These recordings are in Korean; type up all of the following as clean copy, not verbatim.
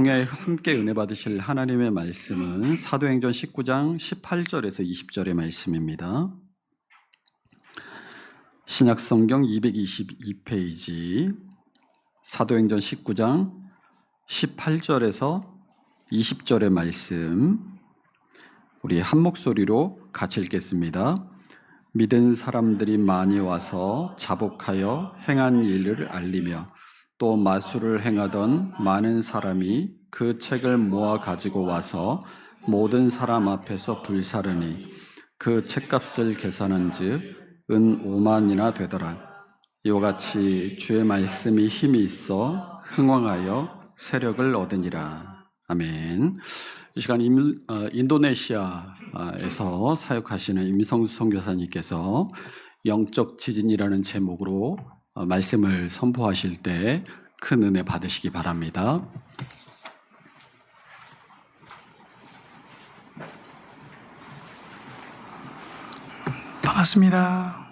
통해 함께 은혜 받으실 하나님의 말씀은 사도행전 19장 18절에서 20절의 말씀입니다. 신약성경 222페이지 사도행전 19장 18절에서 20절의 말씀, 우리 한 목소리로 같이 읽겠습니다. 믿은 사람들이 많이 와서 자복하여 행한 일을 알리며 또 마술을 행하던 많은 사람이 그 책을 모아 가지고 와서 모든 사람 앞에서 불사르니 그 책값을 계산한즉 은 5만이나 되더라. 이와 같이 주의 말씀이 힘이 있어 흥왕하여 세력을 얻으니라. 아멘. 이 시간 인도네시아에서 사역하시는 임성수 선교사님께서 영적 지진이라는 제목으로 말씀을 선포하실 때 큰 은혜 받으시기 바랍니다. 반갑습니다.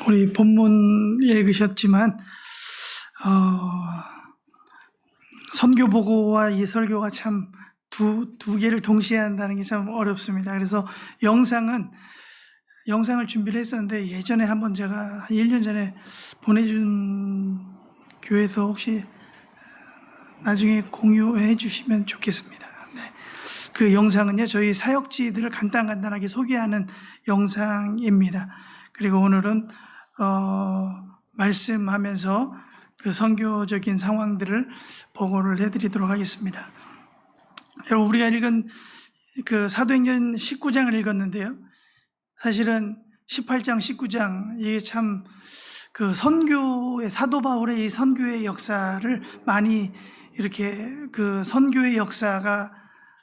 우리 본문 읽으셨지만 선교 보고와 이 설교가 참 두 개를 동시에 한다는 게 참 어렵습니다. 그래서 영상을 준비를 했었는데 예전에 한번 제가 1년 전에 보내준 교회에서 혹시 나중에 공유해 주시면 좋겠습니다. 네. 그 영상은요, 저희 사역지들을 간단하게 소개하는 영상입니다. 그리고 오늘은 말씀하면서 그 선교적인 상황들을 보고를 해드리도록 하겠습니다. 여러분, 우리가 읽은 그 사도행전 19장을 읽었는데요. 사실은 18장, 19장, 이게 참 그 선교의, 사도 바울의 이 선교의 역사를 많이 이렇게 그 선교의 역사가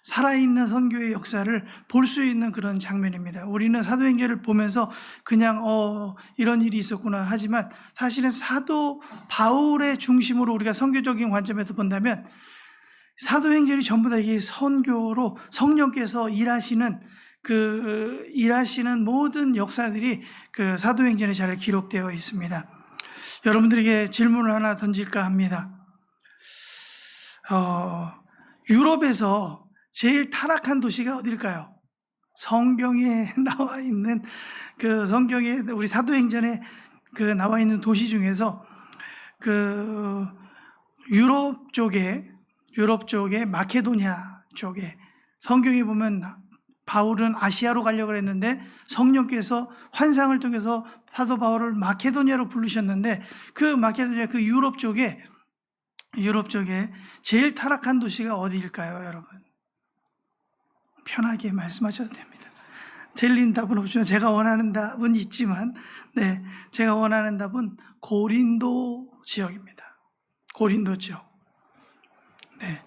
살아있는 선교의 역사를 볼 수 있는 그런 장면입니다. 우리는 사도행전을 보면서 그냥 이런 일이 있었구나 하지만 사실은 사도 바울의 중심으로 우리가 선교적인 관점에서 본다면 사도행전이 전부 다 이게 선교로 성령께서 일하시는 모든 역사들이 그 사도행전에 잘 기록되어 있습니다. 여러분들에게 질문을 하나 던질까 합니다. 유럽에서 제일 타락한 도시가 어딜까요? 성경에 나와 있는 그 성경에 우리 사도행전에 그 나와 있는 도시 중에서 그 유럽 쪽에 마케도니아 쪽에 성경에 보면 바울은 아시아로 가려고 했는데 성령께서 환상을 통해서 사도 바울을 마케도니아로 부르셨는데 그 마케도니아 그 유럽 쪽에 제일 타락한 도시가 어디일까요, 여러분? 편하게 말씀하셔도 됩니다. 틀린 답은 없지만 제가 원하는 답은 있지만, 네, 제가 원하는 답은 고린도 지역입니다. 고린도 지역. 네,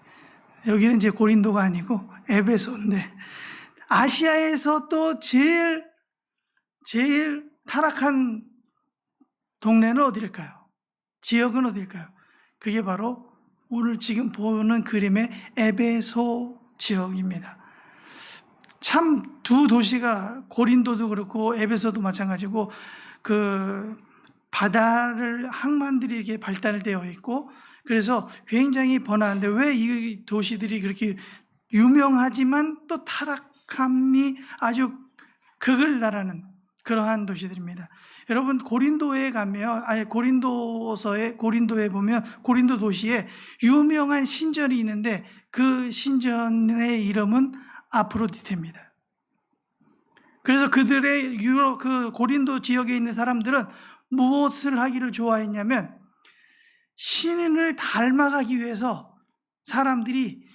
여기는 이제 고린도가 아니고 에베소인데 아시아에서 또 제일 타락한 동네는 어디일까요? 지역은 어디일까요? 그게 바로 오늘 지금 보는 그림의 에베소 지역입니다. 참 두 도시가 고린도도 그렇고 에베소도 마찬가지고 그 항만들이 이렇게 발달되어 있고 그래서 굉장히 번화한데 왜 이 도시들이 그렇게 유명하지만 또 타락함이 아주 극을 나라는 그러한 도시들입니다. 여러분 고린도에 가면 고린도에 보면 고린도 도시에 유명한 신전이 있는데 그 신전의 이름은 아프로디테입니다. 그래서 그들의 그 고린도 지역에 있는 사람들은 무엇을 하기를 좋아했냐면 신인을 닮아가기 위해서 사람들이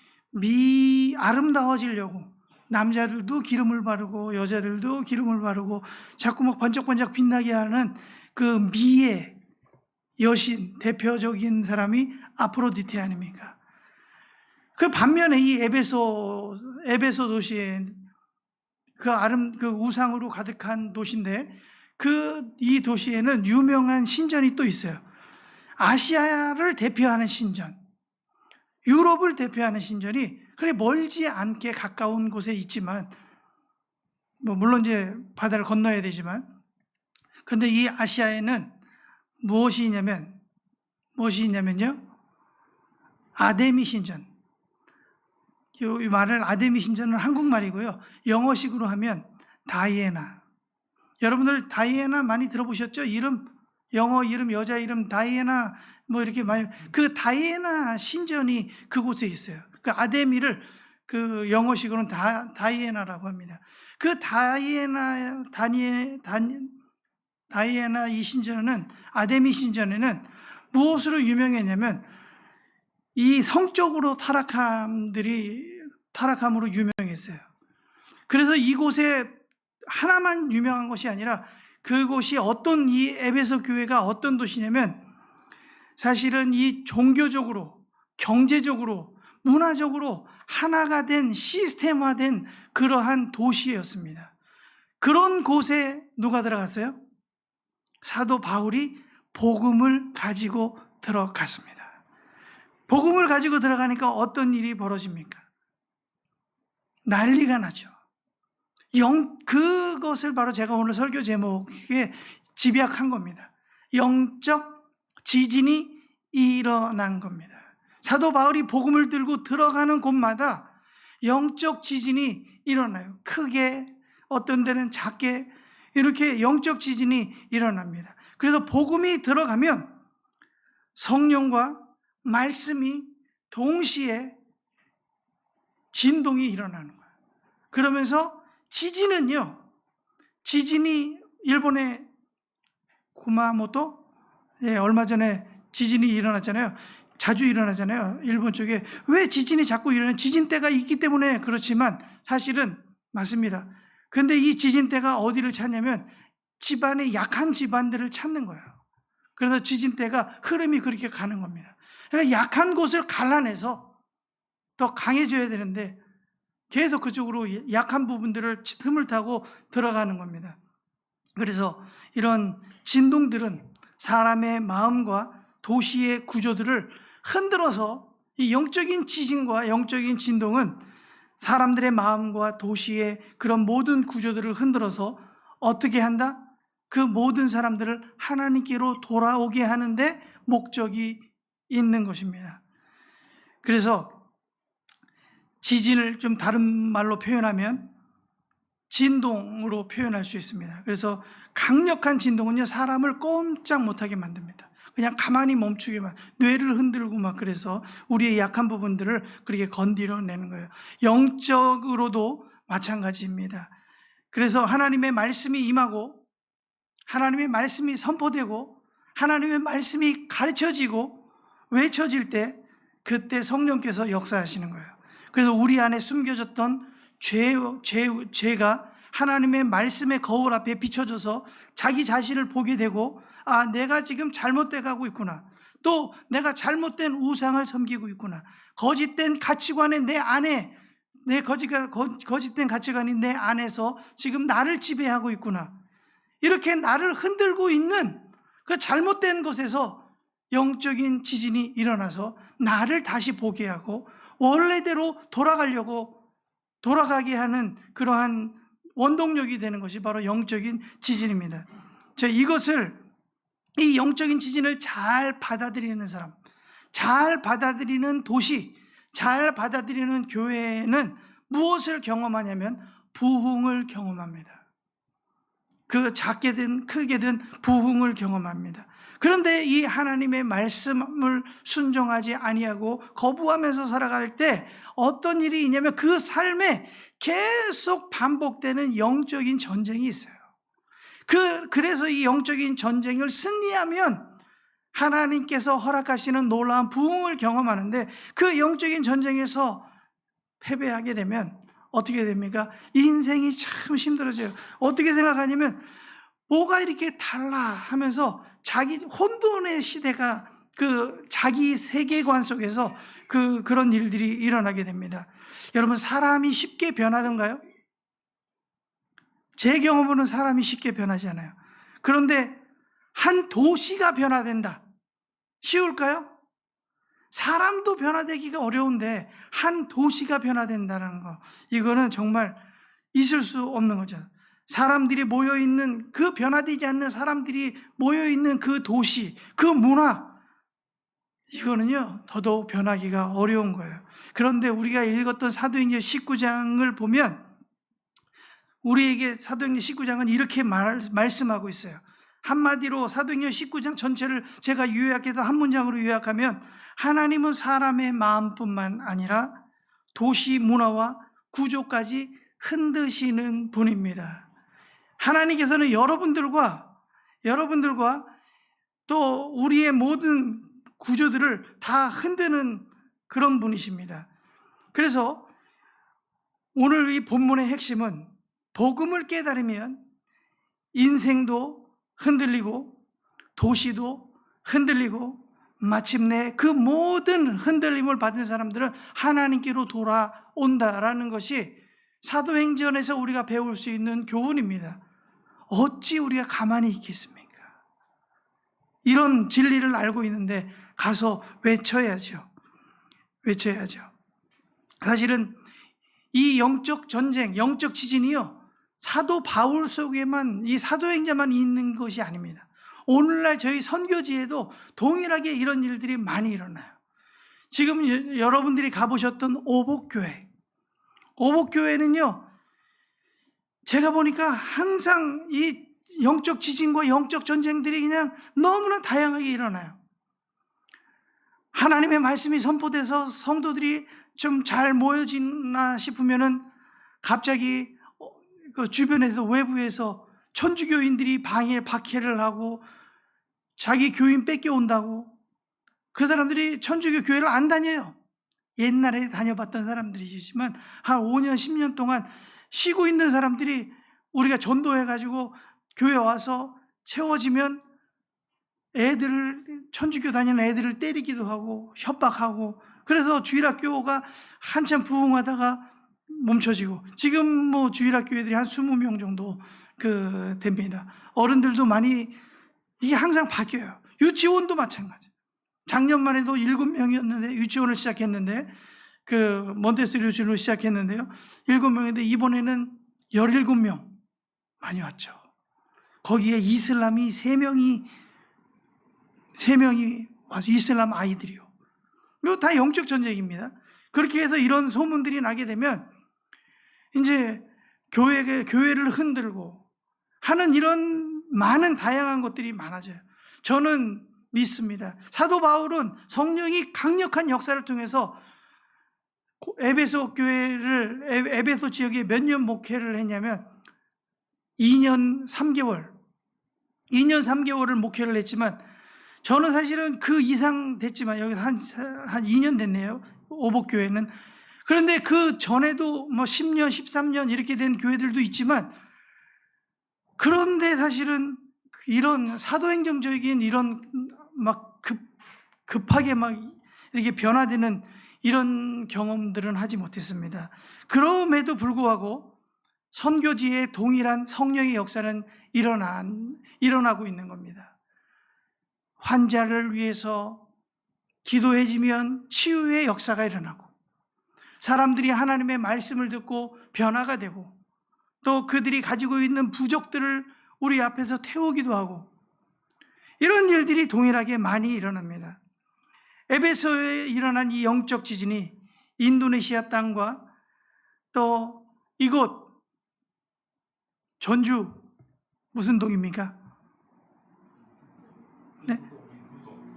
아름다워지려고 남자들도 기름을 바르고 여자들도 기름을 바르고 자꾸 막 번쩍번쩍 빛나게 하는 그 미의 여신 대표적인 사람이 아프로디테 아닙니까? 그 반면에 이 에베소 도시에 그 우상으로 가득한 도시인데 이 도시에는 유명한 신전이 또 있어요. 아시아를 대표하는 신전, 유럽을 대표하는 신전이 그래 멀지 않게 가까운 곳에 있지만, 물론 이제 바다를 건너야 되지만, 근데 이 아시아에는 무엇이 있냐면요, 아데미 신전. 이 말을 아데미 신전은 한국말이고요. 영어식으로 하면 다이애나. 여러분들 다이애나 많이 들어보셨죠? 영어 이름, 여자 이름 다이애나 이렇게 많이. 그 다이애나 신전이 그곳에 있어요. 그 아데미를 그 영어식으로는 다이애나라고 합니다. 그 다이애나 이 신전은, 아데미 신전에는 무엇으로 유명했냐면 이 성적으로 타락함으로 유명했어요. 그래서 이곳에 하나만 유명한 것이 아니라 그곳이 이 에베소 교회가 어떤 도시냐면 사실은 이 종교적으로, 경제적으로, 문화적으로 하나가 된 시스템화된 그러한 도시였습니다. 그런 곳에 누가 들어갔어요? 사도 바울이 복음을 가지고 들어갔습니다. 복음을 가지고 들어가니까 어떤 일이 벌어집니까? 난리가 나죠. 그것을 바로 제가 오늘 설교 제목에 집약한 겁니다. 영적 지진이 일어난 겁니다. 사도 바울이 복음을 들고 들어가는 곳마다 영적 지진이 일어나요. 크게, 어떤 데는 작게, 이렇게 영적 지진이 일어납니다. 그래서 복음이 들어가면 성령과 말씀이 동시에 진동이 일어나는 거예요. 그러면서 지진이 일본의 구마모토, 얼마 전에 지진이 일어났잖아요. 자주 일어나잖아요. 일본 쪽에. 왜 지진이 자꾸 일어나요? 지진대가 있기 때문에 그렇지만 사실은 맞습니다. 근데 이 지진대가 어디를 찾냐면 집안의 약한 집안들을 찾는 거예요. 그래서 지진대가 흐름이 그렇게 가는 겁니다. 그러니까 약한 곳을 갈라내서 더 강해져야 되는데 계속 그쪽으로 약한 부분들을 틈을 타고 들어가는 겁니다. 그래서 이런 진동들은 사람의 마음과 도시의 구조들을 흔들어서, 이 영적인 지진과 영적인 진동은 사람들의 마음과 도시의 그런 모든 구조들을 흔들어서 어떻게 한다? 그 모든 사람들을 하나님께로 돌아오게 하는데 목적이 있는 것입니다. 그래서 지진을 좀 다른 말로 표현하면 진동으로 표현할 수 있습니다. 그래서 강력한 진동은요, 사람을 꼼짝 못하게 만듭니다. 그냥 가만히 멈추게만, 뇌를 흔들고 그래서 우리의 약한 부분들을 그렇게 건드려내는 거예요. 영적으로도 마찬가지입니다. 그래서 하나님의 말씀이 임하고 하나님의 말씀이 선포되고 하나님의 말씀이 가르쳐지고 외쳐질 때, 그때 성령께서 역사하시는 거예요. 그래서 우리 안에 숨겨졌던 죄가 하나님의 말씀의 거울 앞에 비춰져서 자기 자신을 보게 되고, 내가 지금 잘못돼 가고 있구나. 또 내가 잘못된 우상을 섬기고 있구나. 거짓된 가치관에 내 안에, 거짓된 가치관이 내 안에서 지금 나를 지배하고 있구나. 이렇게 나를 흔들고 있는 그 잘못된 것에서 영적인 지진이 일어나서 나를 다시 보게 하고 원래대로 돌아가게 하는 그러한 원동력이 되는 것이 바로 영적인 지진입니다. 이 영적인 지진을 잘 받아들이는 사람, 잘 받아들이는 도시, 잘 받아들이는 교회는 무엇을 경험하냐면 부흥을 경험합니다. 그 작게든 크게든 부흥을 경험합니다. 그런데 이 하나님의 말씀을 순종하지 아니하고 거부하면서 살아갈 때 어떤 일이 있냐면 그 삶에 계속 반복되는 영적인 전쟁이 있어요. 그래서 이 영적인 전쟁을 승리하면 하나님께서 허락하시는 놀라운 부흥을 경험하는데, 그 영적인 전쟁에서 패배하게 되면 어떻게 됩니까? 인생이 참 힘들어져요. 어떻게 생각하냐면 뭐가 이렇게 달라 하면서 자기 혼돈의 시대가, 자기 세계관 속에서 그런 일들이 일어나게 됩니다. 여러분, 사람이 쉽게 변하던가요? 제 경험으로는 사람이 쉽게 변하지 않아요. 그런데 한 도시가 변화된다. 쉬울까요? 사람도 변화되기가 어려운데 한 도시가 변화된다는 거, 이거는 정말 있을 수 없는 거죠. 사람들이 모여있는, 그 변화되지 않는 사람들이 모여있는 그 도시, 그 문화, 이거는요 더더욱 변하기가 어려운 거예요. 그런데 우리가 읽었던 사도행전 19장을 보면 우리에게 사도행전 19장은 이렇게 말씀하고 있어요. 한마디로 사도행전 19장 전체를 제가 요약해서 한 문장으로 요약하면, 하나님은 사람의 마음뿐만 아니라 도시 문화와 구조까지 흔드시는 분입니다. 하나님께서는 여러분들과 또 우리의 모든 구조들을 다 흔드는 그런 분이십니다. 그래서 오늘 이 본문의 핵심은, 복음을 깨달으면 인생도 흔들리고 도시도 흔들리고 마침내 그 모든 흔들림을 받은 사람들은 하나님께로 돌아온다라는 것이 사도행전에서 우리가 배울 수 있는 교훈입니다. 어찌 우리가 가만히 있겠습니까? 이런 진리를 알고 있는데 가서 외쳐야죠. 사실은 이 영적 전쟁, 영적 지진이요, 사도 바울 속에만, 이 사도행전만 있는 것이 아닙니다. 오늘날 저희 선교지에도 동일하게 이런 일들이 많이 일어나요. 지금 여러분들이 가보셨던 오복교회는요, 제가 보니까 항상 이 영적 지진과 영적 전쟁들이 그냥 너무나 다양하게 일어나요. 하나님의 말씀이 선포돼서 성도들이 좀 잘 모여지나 싶으면은 갑자기 그 주변에서, 외부에서 천주교인들이 박해를 하고 자기 교인 뺏겨온다고, 그 사람들이 천주교 교회를 안 다녀요. 옛날에 다녀봤던 사람들이지만 한 5년 10년 동안 쉬고 있는 사람들이 우리가 전도해가지고 교회 와서 채워지면 천주교 다니는 애들을 때리기도 하고 협박하고, 그래서 주일학교가 한참 부흥하다가 멈춰지고, 지금 뭐 주일학교 애들이 한 20명 정도 됩니다. 어른들도 많이, 이게 항상 바뀌어요. 유치원도 마찬가지. 작년만 해도 7명이었는데, 유치원을 시작했는데, 몬테소리 유치원을 시작했는데요, 7명인데 이번에는 17명 많이 왔죠. 거기에 이슬람이 3명이 와서, 이슬람 아이들이요. 이거 다 영적 전쟁입니다. 그렇게 해서 이런 소문들이 나게 되면 이제 교회를 흔들고 하는 이런 많은 다양한 것들이 많아져요. 저는 믿습니다. 사도 바울은 성령이 강력한 역사를 통해서 에베소 지역에 몇 년 목회를 했냐면 2년 3개월을 목회를 했지만, 저는 사실은 그 이상 됐지만, 여기서 한 2년 됐네요, 오복교회는. 그런데 그 전에도 뭐 10년, 13년 이렇게 된 교회들도 있지만, 그런데 사실은 이런 사도행정적인 이런 막 급하게 막 이렇게 변화되는 이런 경험들은 하지 못했습니다. 그럼에도 불구하고 선교지에 동일한 성령의 역사는 일어나고 있는 겁니다. 환자를 위해서 기도해지면 치유의 역사가 일어나고, 사람들이 하나님의 말씀을 듣고 변화가 되고, 또 그들이 가지고 있는 부족들을 우리 앞에서 태우기도 하고, 이런 일들이 동일하게 많이 일어납니다. 에베소에 일어난 이 영적 지진이 인도네시아 땅과 또 이곳 전주 무슨 동입니까? 네?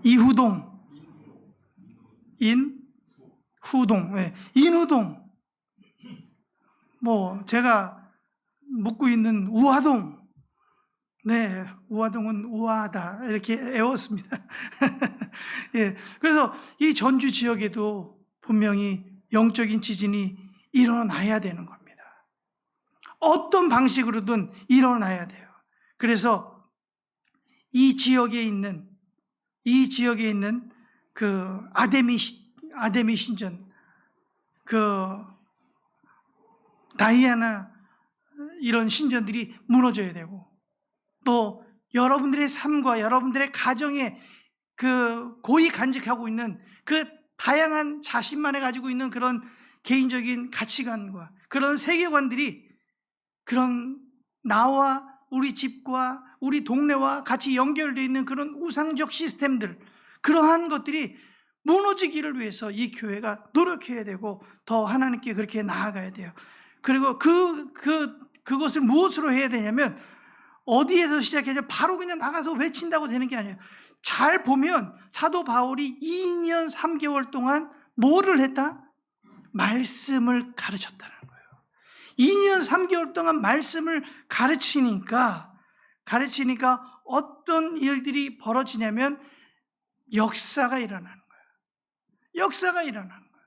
인후동, 네. 인후동, 뭐 제가 묻고 있는 우화동, 네, 우화동은 우아하다 이렇게 애웠습니다. 예, 그래서 이 전주 지역에도 분명히 영적인 지진이 일어나야 되는 겁니다. 어떤 방식으로든 일어나야 돼요. 그래서 이 지역에 있는 그 아데미 신전, 다이아나 이런 신전들이 무너져야 되고, 또 여러분들의 삶과 여러분들의 가정에 그 고이 간직하고 있는 그 다양한 자신만에 가지고 있는 그런 개인적인 가치관과 그런 세계관들이 그런 나와 우리 집과 우리 동네와 같이 연결되어 있는 그런 우상적 시스템들, 그러한 것들이 무너지기를 위해서 이 교회가 노력해야 되고 더 하나님께 그렇게 나아가야 돼요. 그리고 그것을 무엇으로 해야 되냐면 어디에서 시작해냐, 바로 그냥 나가서 외친다고 되는 게 아니에요. 잘 보면 사도 바울이 2년 3개월 동안 뭐를 했다? 말씀을 가르쳤다는 거예요. 2년 3개월 동안 말씀을 가르치니까 어떤 일들이 벌어지냐면 역사가 일어나는 거예요. 역사가 일어나는 거예요.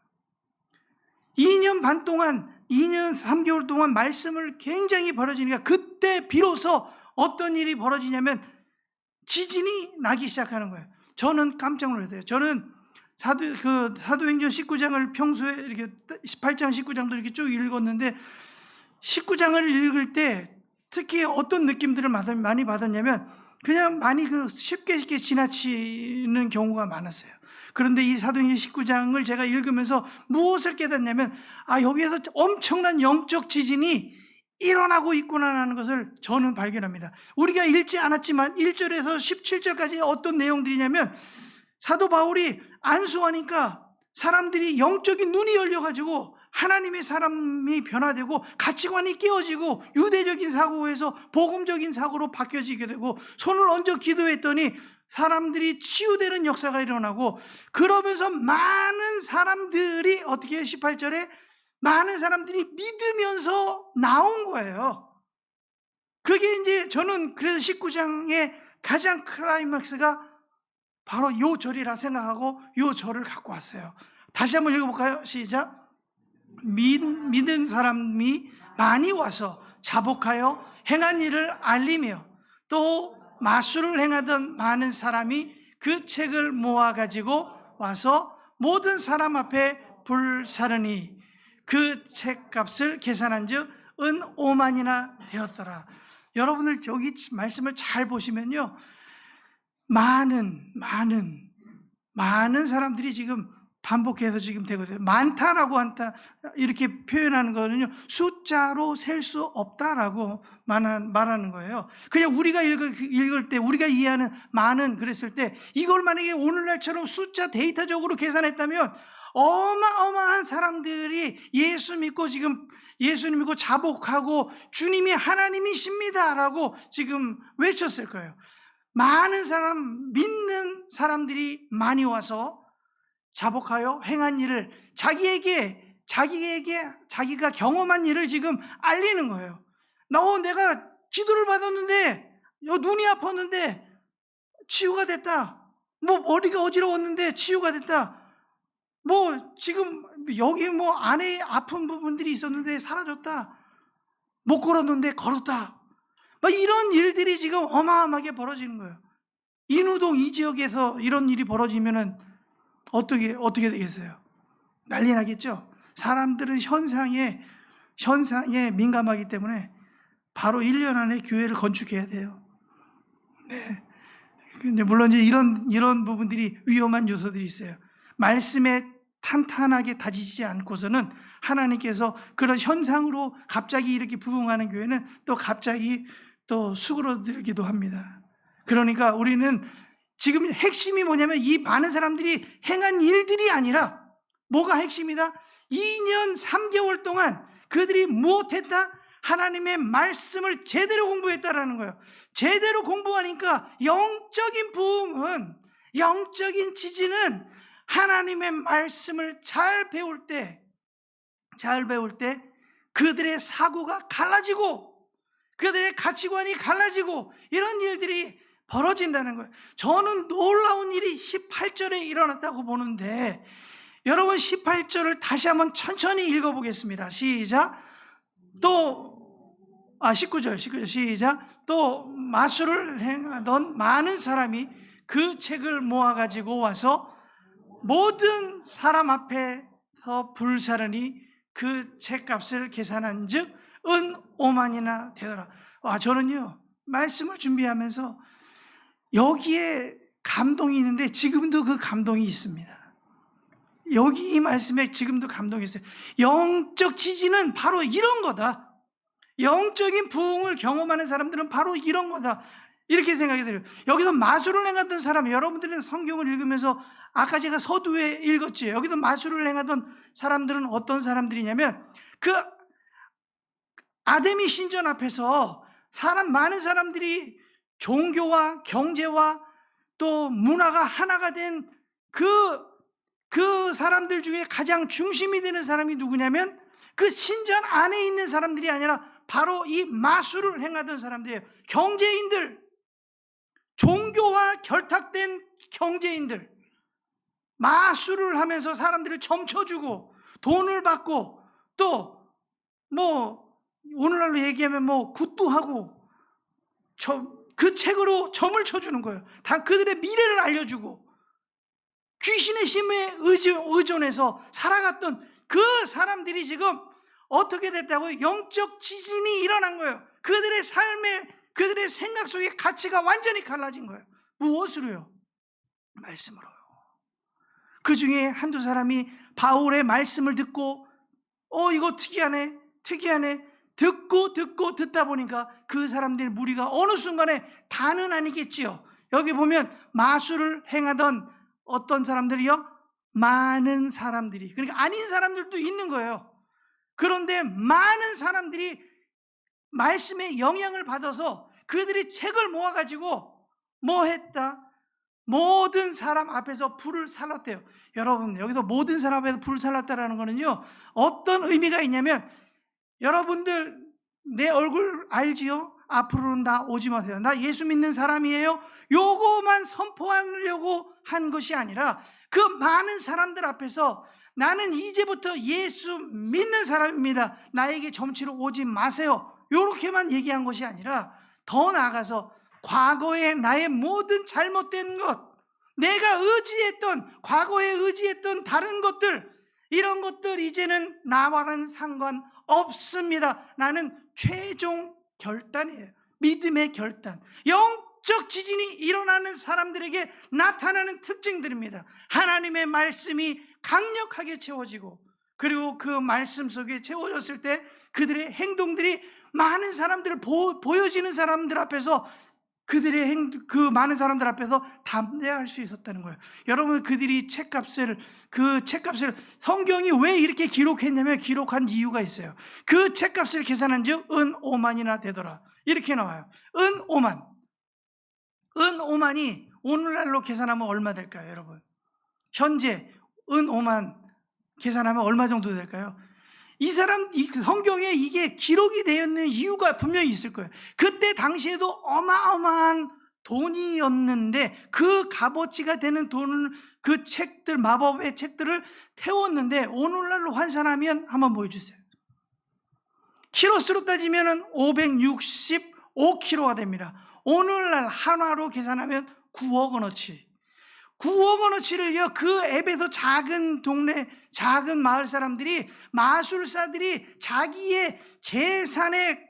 2년 반 동안, 2년 3개월 동안 말씀을 굉장히 벌어지니까 그때 비로소 어떤 일이 벌어지냐면 지진이 나기 시작하는 거예요. 저는 깜짝 놀랐어요. 저는 사도행전 19장을 평소에 이렇게 18장, 19장도 이렇게 쭉 읽었는데 19장을 읽을 때 특히 어떤 느낌들을 많이 받았냐면 그냥 많이 쉽게 지나치는 경우가 많았어요. 그런데 이 사도행전 19장을 제가 읽으면서 무엇을 깨닫냐면 여기에서 엄청난 영적 지진이 일어나고 있구나라는 것을 저는 발견합니다. 우리가 읽지 않았지만 1절에서 17절까지 어떤 내용들이냐면 사도 바울이 안수하니까 사람들이 영적인 눈이 열려가지고 하나님의 사람이 변화되고 가치관이 깨어지고 유대적인 사고에서 복음적인 사고로 바뀌어지게 되고 손을 얹어 기도했더니 사람들이 치유되는 역사가 일어나고 그러면서 많은 사람들이 어떻게 18절에 많은 사람들이 믿으면서 나온 거예요. 그게 이제 저는 그래서 19장의 가장 클라이맥스가 바로 요 절이라 생각하고 요 절을 갖고 왔어요. 다시 한번 읽어볼까요? 시작. 믿은 사람이 많이 와서 자복하여 행한 일을 알리며 또 마술을 행하던 많은 사람이 그 책을 모아가지고 와서 모든 사람 앞에 불사르니 그 책값을 계산한 즉 은 5만이나 되었더라. 여러분들 여기 말씀을 잘 보시면요, 많은 사람들이 지금 반복해서 지금 되거든요. 많다라고 한다 이렇게 표현하는 거는요, 숫자로 셀 수 없다라고 말하는 거예요. 그냥 우리가 읽을 때 우리가 이해하는 많은 그랬을 때 이걸 만약에 오늘날처럼 숫자 데이터적으로 계산했다면 어마어마한 사람들이 예수 믿고 자복하고 주님이 하나님이십니다라고 지금 외쳤을 거예요. 많은 사람, 믿는 사람들이 많이 와서 자복하여 행한 일을 자기가 경험한 일을 지금 알리는 거예요. 내가 기도를 받았는데 눈이 아팠는데 치유가 됐다. 머리가 어지러웠는데 치유가 됐다. 지금 여기 안에 아픈 부분들이 있었는데 사라졌다. 못 걸었는데 걸었다. 이런 일들이 지금 어마어마하게 벌어지는 거예요. 인우동 이 지역에서 이런 일이 벌어지면은 어떻게 되겠어요? 난리 나겠죠? 사람들은 현상에 민감하기 때문에 바로 1년 안에 교회를 건축해야 돼요. 네. 근데 물론 이제 이런 부분들이 위험한 요소들이 있어요. 말씀에 탄탄하게 다지지 않고서는 하나님께서 그런 현상으로 갑자기 이렇게 부흥하는 교회는 또 갑자기 또 수그러들기도 합니다. 그러니까 우리는 지금 핵심이 뭐냐면 이 많은 사람들이 행한 일들이 아니라 뭐가 핵심이다? 2년 3개월 동안 그들이 무엇했다? 하나님의 말씀을 제대로 공부했다라는 거예요. 제대로 공부하니까 영적인 부흥은, 영적인 지진은 하나님의 말씀을 잘 배울 때 그들의 사고가 갈라지고 그들의 가치관이 갈라지고 이런 일들이 벌어진다는 거예요. 저는 놀라운 일이 18절에 일어났다고 보는데 여러분 18절을 다시 한번 천천히 읽어보겠습니다. 시작. 19절 시작. 또 마술을 행하던 많은 사람이 그 책을 모아가지고 와서 모든 사람 앞에서 불사르니 그 책값을 계산한 즉 은 5만이나 되더라. 저는요 말씀을 준비하면서 여기에 감동이 있는데 지금도 그 감동이 있습니다. 여기 이 말씀에 지금도 감동이 있어요. 영적 지지는 바로 이런 거다. 영적인 부흥을 경험하는 사람들은 바로 이런 거다. 이렇게 생각이 들어요. 여기서 마술을 행하던 사람, 여러분들은 성경을 읽으면서 아까 제가 서두에 읽었지. 여기서 마술을 행하던 사람들은 어떤 사람들이냐면 그 아데미 신전 앞에서 많은 사람들이 종교와 경제와 또 문화가 하나가 된 그 사람들 중에 가장 중심이 되는 사람이 누구냐면 그 신전 안에 있는 사람들이 아니라 바로 이 마술을 행하던 사람들이에요. 경제인들, 종교와 결탁된 경제인들, 마술을 하면서 사람들을 점쳐주고 돈을 받고 또 오늘날로 얘기하면 굿도 하고 그 책으로 점을 쳐주는 거예요. 다 그들의 미래를 알려주고 귀신의 힘에 의존해서 살아갔던 그 사람들이 지금 어떻게 됐다고요? 영적 지진이 일어난 거예요. 그들의 삶에, 그들의 생각 속의 가치가 완전히 갈라진 거예요. 무엇으로요? 말씀으로요. 그 중에 한두 사람이 바울의 말씀을 듣고 이거 특이하네 듣고 듣다 보니까 그 사람들의 무리가 어느 순간에 다는 아니겠지요. 여기 보면 마술을 행하던 어떤 사람들이요? 많은 사람들이, 그러니까 아닌 사람들도 있는 거예요. 그런데 많은 사람들이 말씀의 영향을 받아서 그들이 책을 모아가지고 뭐 했다? 모든 사람 앞에서 불을 살랐대요. 여러분, 여기서 모든 사람 앞에서 불을 살랐다라는 거는요, 어떤 의미가 있냐면, 여러분들 내 얼굴 알지요? 앞으로는 나 오지 마세요. 나 예수 믿는 사람이에요. 요거만 선포하려고 한 것이 아니라 그 많은 사람들 앞에서 나는 이제부터 예수 믿는 사람입니다. 나에게 점치러 오지 마세요. 요렇게만 얘기한 것이 아니라 더 나아가서 과거에 나의 모든 잘못된 것, 내가 과거에 의지했던 다른 것들, 이런 것들 이제는 나와는 상관없습니다. 나는 최종 결단이에요. 믿음의 결단. 영적 지진이 일어나는 사람들에게 나타나는 특징들입니다. 하나님의 말씀이 강력하게 채워지고, 그리고 그 말씀 속에 채워졌을 때 그들의 행동들이 많은 사람들을 보여지는 사람들 앞에서 그 많은 사람들 앞에서 담대할 수 있었다는 거예요. 여러분, 그들이 그 책값을 성경이 왜 이렇게 기록했냐면 기록한 이유가 있어요. 그 책값을 계산한 즉 은 5만이나 되더라. 이렇게 나와요. 은 5만. 은 5만이 오늘날로 계산하면 얼마 될까요, 여러분? 현재 은 5만 계산하면 얼마 정도 될까요? 이 성경에 이게 기록이 되어 있는 이유가 분명히 있을 거예요. 그때 당시에도 어마어마한 돈이었는데 그 값어치가 되는 돈을 그 책들, 마법의 책들을 태웠는데 오늘날로 환산하면 한번 보여주세요. 키로수로 따지면 565kg가 됩니다. 오늘날 한화로 계산하면 9억 원어치. 9억 원어치를요, 그 앱에서 작은 동네, 작은 마을 사람들이, 마술사들이 자기의 재산의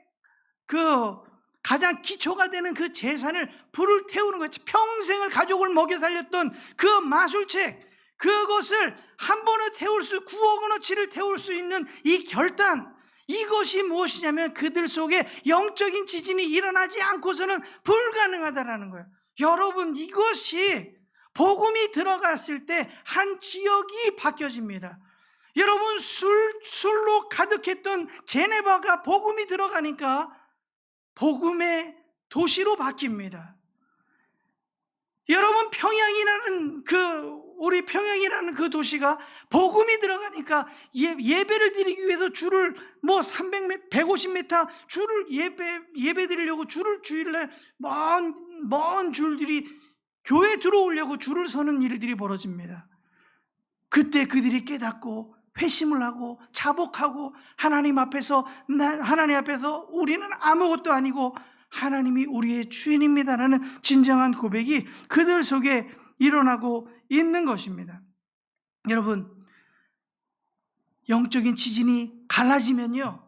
가장 기초가 되는 그 재산을 불을 태우는 거예요. 평생을 가족을 먹여 살렸던 그 마술책, 그것을 한 번에 9억 원어치를 태울 수 있는 이 결단, 이것이 무엇이냐면 그들 속에 영적인 지진이 일어나지 않고서는 불가능하다라는 거예요. 여러분, 이것이 복음이 들어갔을 때 한 지역이 바뀌어집니다. 여러분, 술로 가득했던 제네바가 복음이 들어가니까 복음의 도시로 바뀝니다. 여러분, 우리 평양이라는 그 도시가 복음이 들어가니까 예배를 드리기 위해서 줄을 300m, 150m 줄을 예배 드리려고 주일날 먼 줄들이 교회 들어오려고 줄을 서는 일들이 벌어집니다. 그때 그들이 깨닫고 회심을 하고 자복하고 하나님 앞에서 우리는 아무것도 아니고 하나님이 우리의 주인입니다라는 진정한 고백이 그들 속에 일어나고 있는 것입니다. 여러분, 영적인 지진이 갈라지면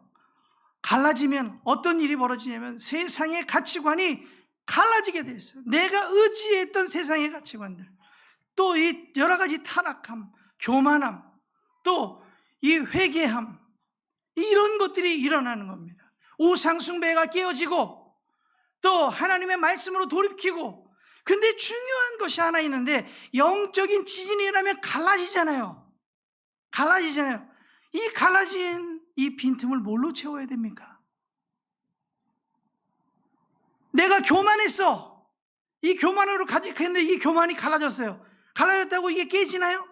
어떤 일이 벌어지냐면 세상의 가치관이 갈라지게 돼 있어요. 내가 의지했던 세상의 가치관들, 또 이 여러 가지 타락함, 교만함, 또 이 회개함, 이런 것들이 일어나는 겁니다. 우상 숭배가 깨어지고 또 하나님의 말씀으로 돌이키고. 근데 중요한 것이 하나 있는데, 영적인 지진이 일어나면 갈라지잖아요. 이 갈라진 이 빈틈을 뭘로 채워야 됩니까? 내가 교만했어. 이 교만으로 가득했는데 이 교만이 갈라졌어요. 갈라졌다고 이게 깨지나요?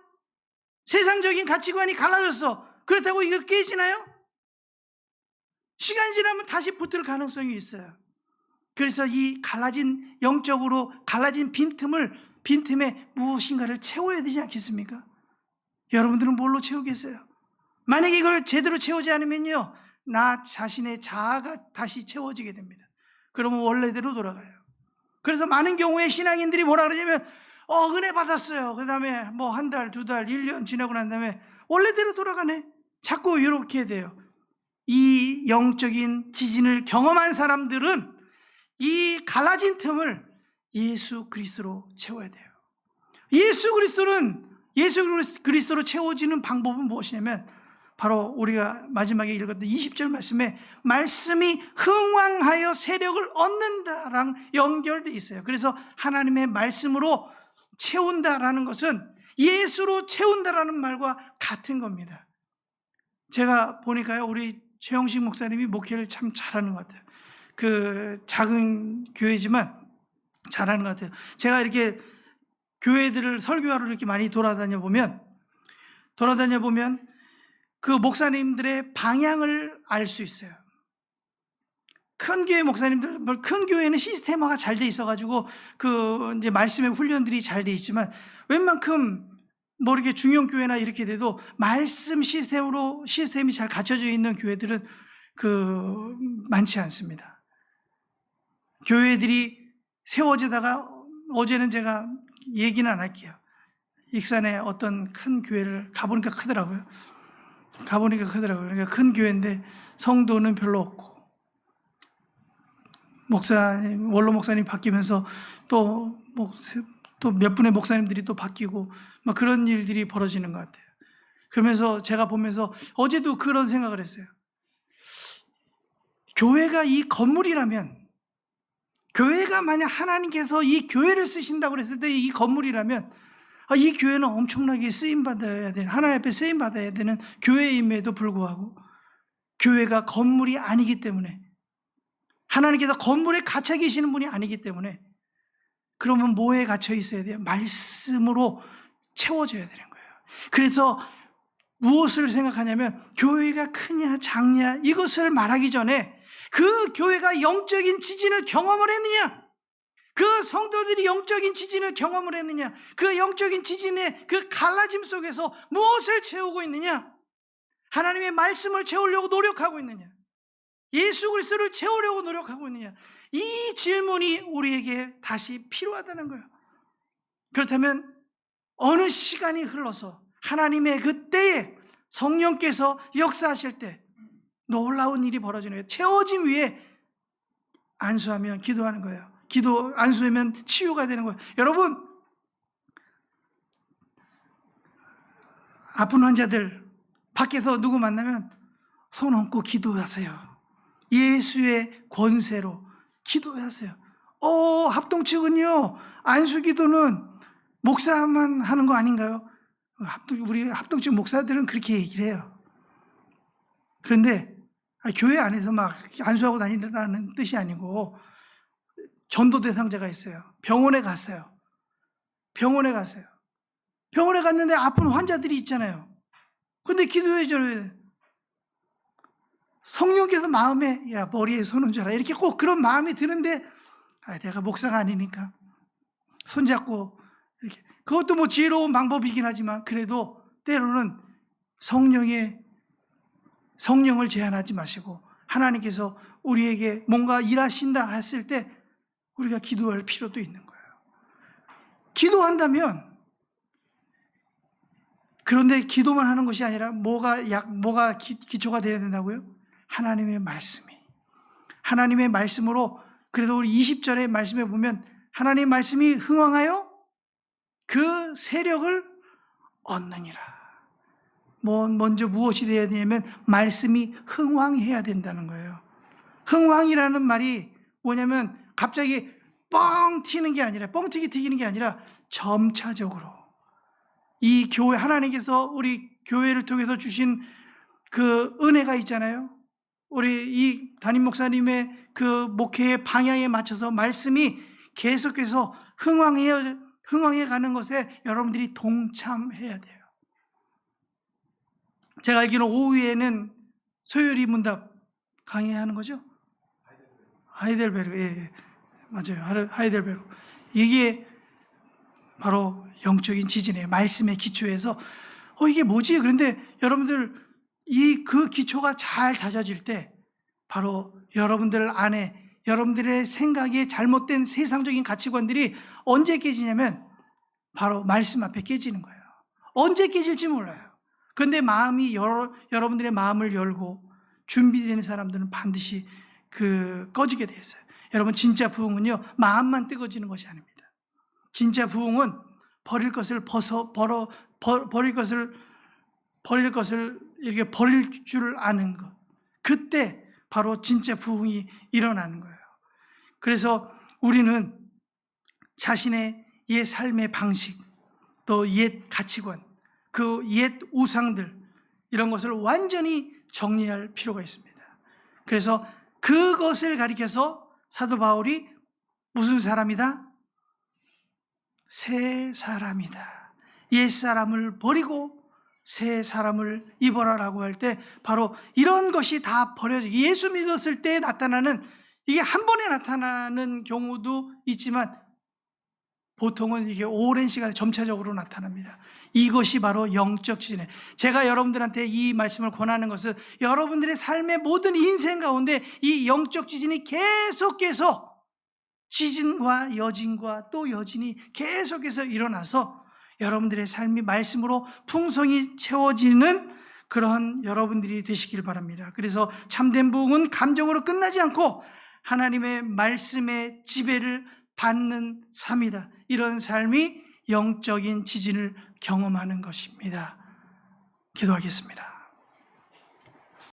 세상적인 가치관이 갈라졌어. 그렇다고 이게 깨지나요? 시간이 지나면 다시 붙을 가능성이 있어요. 그래서 이 갈라진, 영적으로 갈라진 빈틈에 무엇인가를 채워야 되지 않겠습니까? 여러분들은 뭘로 채우겠어요? 만약에 이걸 제대로 채우지 않으면요, 나 자신의 자아가 다시 채워지게 됩니다. 그러면 원래대로 돌아가요. 그래서 많은 경우에 신앙인들이 뭐라 그러냐면, 은혜 받았어요. 그 다음에 뭐 한 달, 두 달, 1년 지나고 난 다음에 원래대로 돌아가네. 자꾸 이렇게 돼요. 이 영적인 지진을 경험한 사람들은 이 갈라진 틈을 예수 그리스도로 채워야 돼요. 예수 그리스도로 채워지는 방법은 무엇이냐면, 바로 우리가 마지막에 읽었던 20절 말씀에 말씀이 흥왕하여 세력을 얻는다랑 연결되어 있어요. 그래서 하나님의 말씀으로 채운다라는 것은 예수로 채운다라는 말과 같은 겁니다. 제가 보니까요, 우리 최영식 목사님이 목회를 참 잘하는 것 같아요. 그 작은 교회지만 잘하는 것 같아요. 제가 이렇게 교회들을 설교하러 이렇게 많이 돌아다녀 보면 그 목사님들의 방향을 알 수 있어요. 큰 교회 목사님들, 큰 교회는 시스템화가 잘 돼 있어가지고 그 이제 말씀의 훈련들이 잘 돼 있지만, 웬만큼 뭐 이렇게 중형 교회나 이렇게 돼도 말씀 시스템이 잘 갖춰져 있는 교회들은 많지 않습니다. 교회들이 세워지다가, 어제는 제가 얘기는 안 할게요. 익산에 어떤 큰 교회를 가보니까 크더라고요. 그러니까 큰 교회인데 성도는 별로 없고, 원로 목사님 바뀌면서 또 몇 분의 목사님들이 또 바뀌고 막 그런 일들이 벌어지는 것 같아요. 그러면서 제가 보면서 어제도 그런 생각을 했어요. 교회가 이 건물이라면, 교회가 만약 하나님께서 이 교회를 쓰신다고 그랬을 때 이 건물이라면, 이 교회는 엄청나게 쓰임받아야 되는, 하나님 앞에 쓰임받아야 되는 교회임에도 불구하고 교회가 건물이 아니기 때문에, 하나님께서 건물에 갇혀 계시는 분이 아니기 때문에, 그러면 뭐에 갇혀 있어야 돼요? 말씀으로 채워져야 되는 거예요. 그래서 무엇을 생각하냐면, 교회가 크냐 작냐 이것을 말하기 전에 그 교회가 영적인 지진을 경험을 했느냐, 그 성도들이 영적인 지진을 경험을 했느냐, 그 영적인 지진의 그 갈라짐 속에서 무엇을 채우고 있느냐, 하나님의 말씀을 채우려고 노력하고 있느냐, 예수 그리스도를 채우려고 노력하고 있느냐, 이 질문이 우리에게 다시 필요하다는 거예요. 그렇다면 어느 시간이 흘러서 하나님의 그때에 성령께서 역사하실 때 놀라운 일이 벌어지는 거예요. 채워짐 위에 안수하면 기도하는 거예요. 안수하면 치유가 되는 거예요. 여러분, 아픈 환자들 밖에서 누구 만나면 손 얹고 기도하세요. 예수의 권세로 기도하세요. 합동 측은요, 안수 기도는 목사만 하는 거 아닌가요? 우리 합동측 목사들은 그렇게 얘기를 해요. 그런데 교회 안에서 막 안수하고 다니라는 뜻이 아니고, 전도 대상자가 있어요. 병원에 갔어요. 병원에 갔는데 아픈 환자들이 있잖아요. 근데 기도해줘요. 성령께서 마음에, 야, 머리에 손 얹어라, 이렇게 꼭 그런 마음이 드는데, 내가 목사가 아니니까 손잡고 이렇게, 그것도 뭐 지혜로운 방법이긴 하지만, 그래도 때로는 성령을 제한하지 마시고 하나님께서 우리에게 뭔가 일하신다 했을 때 우리가 기도할 필요도 있는 거예요. 기도한다면, 그런데 기도만 하는 것이 아니라 뭐가 기초가 되어야 된다고요? 하나님의 말씀으로 그래도 우리 20절의 말씀에 보면 하나님의 말씀이 흥왕하여 그 세력을 얻느니라. 먼저 무엇이 되어야 되냐면 말씀이 흥왕해야 된다는 거예요. 흥왕이라는 말이 뭐냐면 갑자기 뻥 튀는 게 아니라, 뻥튀기 튀기는 게 아니라 점차적으로 이 교회, 하나님께서 우리 교회를 통해서 주신 그 은혜가 있잖아요. 우리 이 담임 목사님의 그 목회의 방향에 맞춰서 말씀이 계속해서 흥왕해 가는 것에 여러분들이 동참해야 돼요. 제가 알기로 오후에는 소요리 문답 강의하는 거죠? 하이델베르, 예, 맞아요. 하이델베르. 이게 바로 영적인 지진이에요. 말씀의 기초에서 이게 뭐지? 그런데 여러분들 그 기초가 잘 다져질 때 바로 여러분들 안에 여러분들의 생각에 잘못된 세상적인 가치관들이 언제 깨지냐면 바로 말씀 앞에 깨지는 거예요. 언제 깨질지 몰라요. 그런데 여러분들의 마음을 열고 준비되는 사람들은 반드시 꺼지게 되어 있어요. 여러분, 진짜 부흥은요, 마음만 뜨거워지는 것이 아닙니다. 진짜 부흥은 버릴 것을 이렇게 버릴 줄 아는 것. 그때 바로 진짜 부흥이 일어나는 거예요. 그래서 우리는 자신의 옛 삶의 방식, 또 옛 가치관, 그 옛 우상들, 이런 것을 완전히 정리할 필요가 있습니다. 그래서 그것을 가리켜서 사도 바울이 무슨 사람이다? 새 사람이다. 옛 사람을 버리고 새 사람을 입어라라고 할 때 바로 이런 것이 다 버려져. 예수 믿었을 때 나타나는, 이게 한 번에 나타나는 경우도 있지만 보통은 이게 오랜 시간에 점차적으로 나타납니다. 이것이 바로 영적 지진이에요. 제가 여러분들한테 이 말씀을 권하는 것은 여러분들의 삶의 모든 인생 가운데 이 영적 지진이 계속해서 지진과 여진과 또 여진이 계속해서 일어나서 여러분들의 삶이 말씀으로 풍성히 채워지는 그러한 여러분들이 되시길 바랍니다. 그래서 참된 부흥은 감정으로 끝나지 않고 하나님의 말씀의 지배를 받는 삶이다. 이런 삶이 영적인 지진을 경험하는 것입니다. 기도하겠습니다.